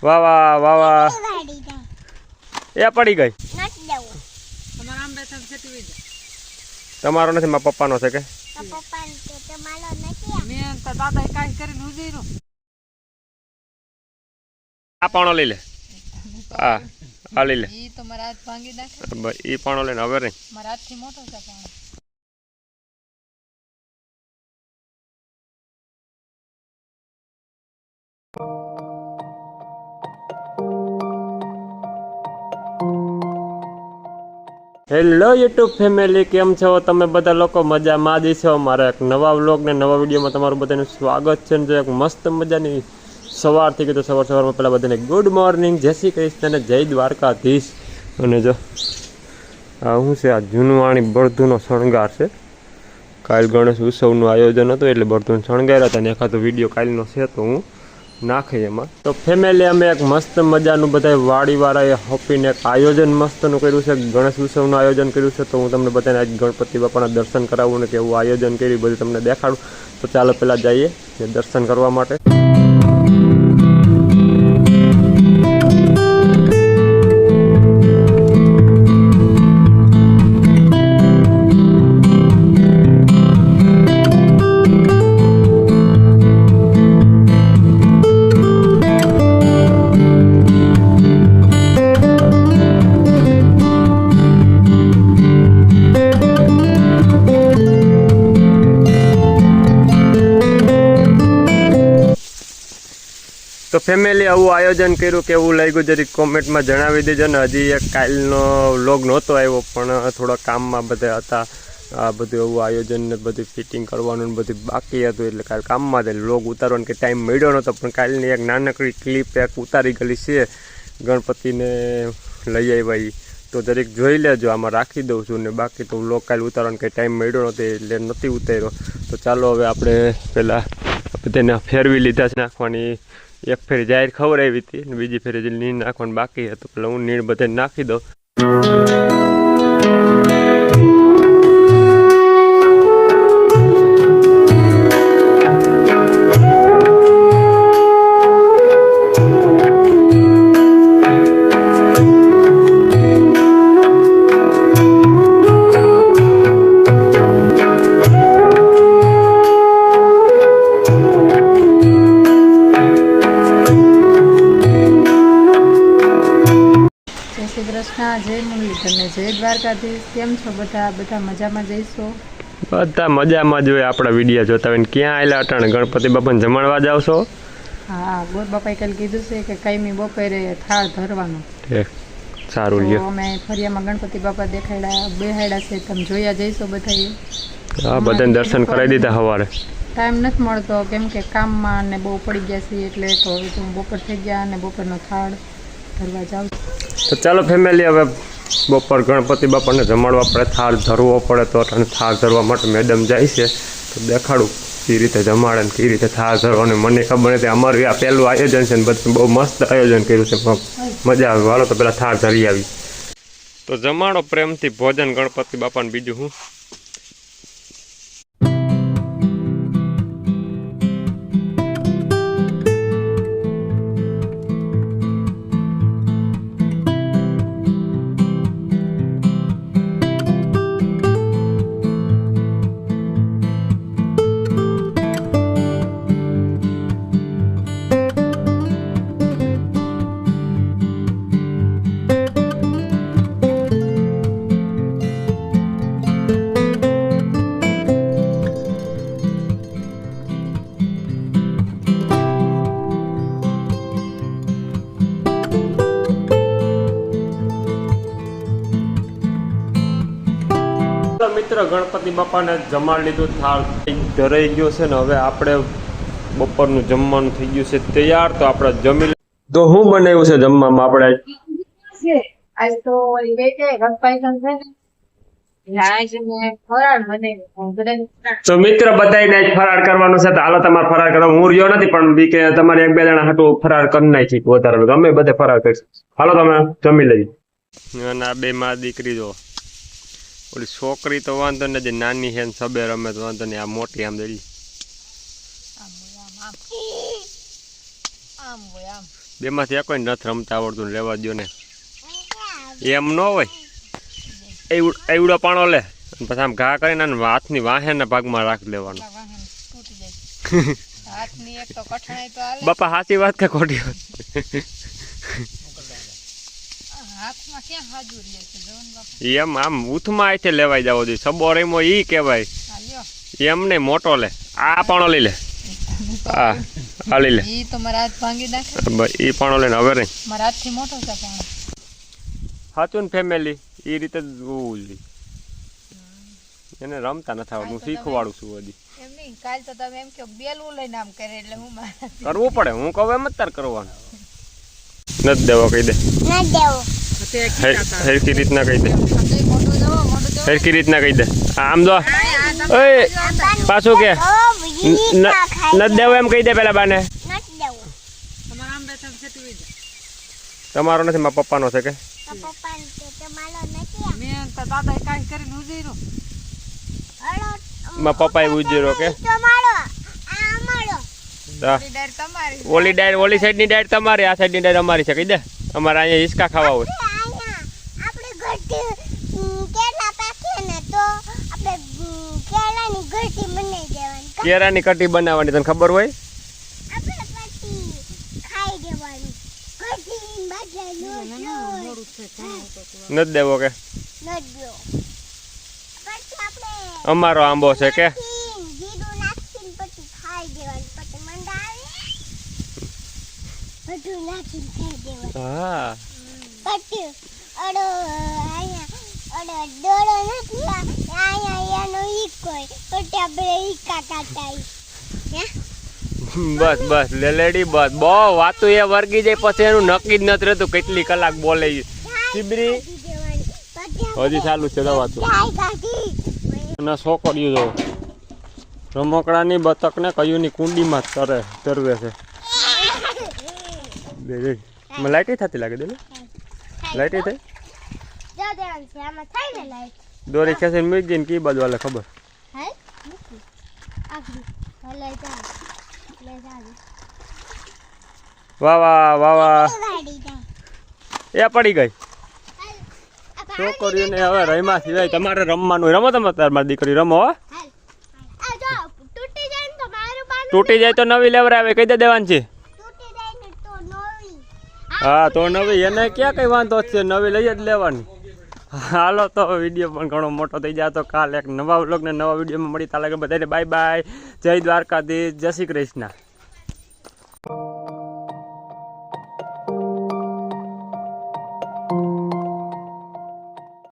વાહ વાહ વાહ વાહ એ પડી ગઈ તમારો નથી મારા પપ્પાનો છે કે આ પાણો લઈ લે હા આ લઈ લે એ પાણો લઈને હવે નહીં હેલો યુટ્યુબ ફેમિલી, કેમ છો તમે બધા લોકો? મજામાં જ છો? મારા એક નવા વ્લોગ ને નવા વિડીયોમાં તમારું બધાનું સ્વાગત છે. જો એક મસ્ત મજાની સવાર થઈ ગઈ તો સવારમાં પહેલાં બધાને ગુડ મોર્નિંગ, જય શ્રી કૃષ્ણ અને જય દ્વારકાધીશ. અને જો આ શું છે, આ જૂનવાણી બળદુનો શણગાર છે. કાલ ગણેશ ઉત્સવનું આયોજન હતું એટલે બળદુને શણગાર્યા હતા ને એકાદો વિડીયો કાલનો છે તો હું નાખે એમાં. તો ફેમિલી અમે એક મસ્ત મજાનું બધા વાડીવાળાએ હોપીને એક આયોજન મસ્તનું કર્યું છે, ગણેશ ઉત્સવનું આયોજન કર્યું છે. તો હું તમને બધાને આજ ગણપતિ બાપાના દર્શન કરાવું ને કેવું આયોજન કર્યું બધું તમને દેખાડું. તો ચાલો પહેલાં જઈએ દર્શન કરવા માટે. તો ફેમિલી આવું આયોજન કર્યું કેવું લાગ્યું જરીક કોમેન્ટમાં જણાવી દેજો ને. હજી એક કાલનો વ્લોગ નહોતો આવ્યો પણ થોડા કામમાં બધા હતા. આ બધું એવું આયોજન ને બધું ફિટિંગ કરવાનું ને બધું બાકી હતું એટલે કાલ કામમાં જ વ્લોગ ઉતારવાનો કે ટાઈમ મળ્યો નહોતો. પણ કાલની એક નાનકડી ક્લિપ એક ઉતારી ગયેલી છે ગણપતિને લઈ આવ્યા તો જરીક જોઈ લેજો. આમાં રાખી દઉં છું ને બાકી તો વ્લોગ કાલે ઉતારવાનો કંઈ ટાઈમ મળ્યો નહોતો એટલે નથી ઉતાર્યો. તો ચાલો હવે આપણે પહેલાં બધાને ફેરવી લીધા છે નાખવાની. એક ફેરી જાહેર ખવડાવી હતી ને બીજી ફેરી નીણ નાખવાનું બાકી હતું એટલે હું નીણ બધે નાખી દઉં. જય મુરલીધર ને જય દ્વારકાધીશ. કેમ છો બધા? બધા મજામાં જઈશો? બધા મજામાં જ હોય. આપણા વિડીયો જોતા હોય ને ક્યાં આવેલા અટાણે ગણપતિ બાપાને જમાડવા જાવ છો? હા, ગોર બાપાએ કાલે કીધું છે કે કાયમી બપોરે થાળ ધરવાનો. સારું લ્યો. અમે ફરિયામાં ગણપતિ બાપા દેખાડ્યા બેહાડ્યા છે, તમે જોયા જઈશો બધાએ? હા, બધાને દર્શન કરાવી દીધા સવારે. ટાઈમ નથી મળતો કેમ કે કામમાં ને બહુ પડી ગયા છે એટલે તો હવે તો બપોર થઈ ગયા અને બપોરનો થાળ ધરવા જાઉં. તો ચાલો ફેમિલી, હવે બપોર ગણપતિ બાપાને જમાડવા પડે, થાળ ધરવો પડે. તો અટાણે થાળ ધરવા માટે મેડમ જાય છે તો દેખાડું કઈ રીતે જમાડે ને કઈ રીતે થાળ ધરવાનું. મને ખબર નથી, અમારું આ પહેલું આયોજન છે ને બધું બહુ મસ્ત આયોજન કર્યું છે, મજા આવે. હાલો તો પેલા થાળ ધરી આવી. તો જમાડો પ્રેમથી ભોજન ગણપતિ બાપાને. બીજું હું મિત્ર ગણપતિ બાપાને જમાડી લીધું, થાળ ધરાઈ ગયો છે ને હવે આપણે બપોરનું જમવાનું થઈ ગયું છે તૈયાર. તો આપણે જમી તો શું બનાવ્યું છે જમવામાં આપણે? આજ તો તો મિત્ર બધાને ફરાળ કરવાનું છે. તો હાલો તમારે ફરાળ કરવા. હું રહ્યો નથી પણ બી કે તમારે એક બે જણા હાટું ફરાળ કરી નાખી વધારે. અમે બધે ફરાળ કરીશું. હાલો તમે જમી લઈ. અને આ બે માં દીકરી જો ઓલી છોકરી તો વાંધો ને, જે નાની છે ને સબે રમે તો વાંધો નહીં. આ મોટી આમ દઈ આમ હોય આમ બેમાંથી કોઈ નથી રમતા આવડતું ને લેવા દો ને એમ ન હોય એવડો પાણો લે અને પછી આમ ઘા કરીને આને હાથની વાહેના ભાગમાં રાખી દેવાનો વાહન તૂટી જાય હાથની એક તો કઠણાઈ તો હાલે બાપા સાચી વાત કે ખોટી વાત હાથમાં ક્યાં હાજુ રહે છે જવન બાપા એમ આમ ઉથમાં આઈથી લેવાઈ જાવ દે સબો રેમો ઈ કહેવાય આ લ્યો એમ નહીં મોટો લે આ પાણો લઈ લે આ લઈ લે ઈ તો મારા હાથ ભાંગી નાખે ઈ પાણો લઈને હવે રે મારા હાથથી મોટો છે પણ સાચું ને ફેમિલી એ રીતે જ હોવું જોઈએ એને રમતા નથી આવડતું હું શીખવાડું છું હજી એમ નહીં કાલ તો તમે એમ કહો બેલું લઈને આમ કરે એટલે હું મારા કરવું પડે હું કહું એમ જ તાર કરવાનું નથી દેવો કહી દે હરખી રીતના કહી દે હરખી રીતના કહી દે આમ જો ઓય પાછું કે નથી દેવો એમ કહી દે પેલા બાને તમારો નથી મારા પપ્પાનો છે કે મારા પપ્પાએ ઉજેરો કે ઓલી ડાયર ઓલી સાઈડની ડાયર તમારી આ સાઈડની ડાયર અમારી છે કહી દે અમારે અહીંયા હિસકા ખાવા હોય કેળાની કટી બનાવવાની તને ખબર હોય નથી દેવો કે અમારો આંબો છે કે હા બસ બસ લેલેડી બસ બહુ વાતું એ વર્ગી જાય પછી એનું નક્કી જ નથી રહેતું કેટલી કલાક બોલે ચીબરી હજી ચાલુ છે વાતું અને છોકરીઓ જો રમકડાની બતકને કયુંની કુંડીમાં જ તરવે છે મને લાઈટ થતી લાગે દે લાઈટ થઈ દોરી ખેંચીને મૂકી દઈને કી બાજુ હાલે ખબર વાહ વાહ વાહ વાહ એ પડી ગઈ છોકરીઓને હવે રમ્યા સિવાય તમારે રમવાનું રમો તમે તમારી દીકરી રમો તૂટી જાય તો નવી લેવરાવે કહી દે દેવાની છે હા તો નવી એને ક્યાં કઈ વાંધો છે નવી લઈ જ લેવાની હાલો તો વિડીયો પણ ઘણો મોટો થઈ જાય તો કાલે એક નવા વ્લોગ ને નવા વિડીયોમાં મળી તા લાગે બધાને બાય બાય જય દ્વારકાધીશ જય શ્રી કૃષ્ણ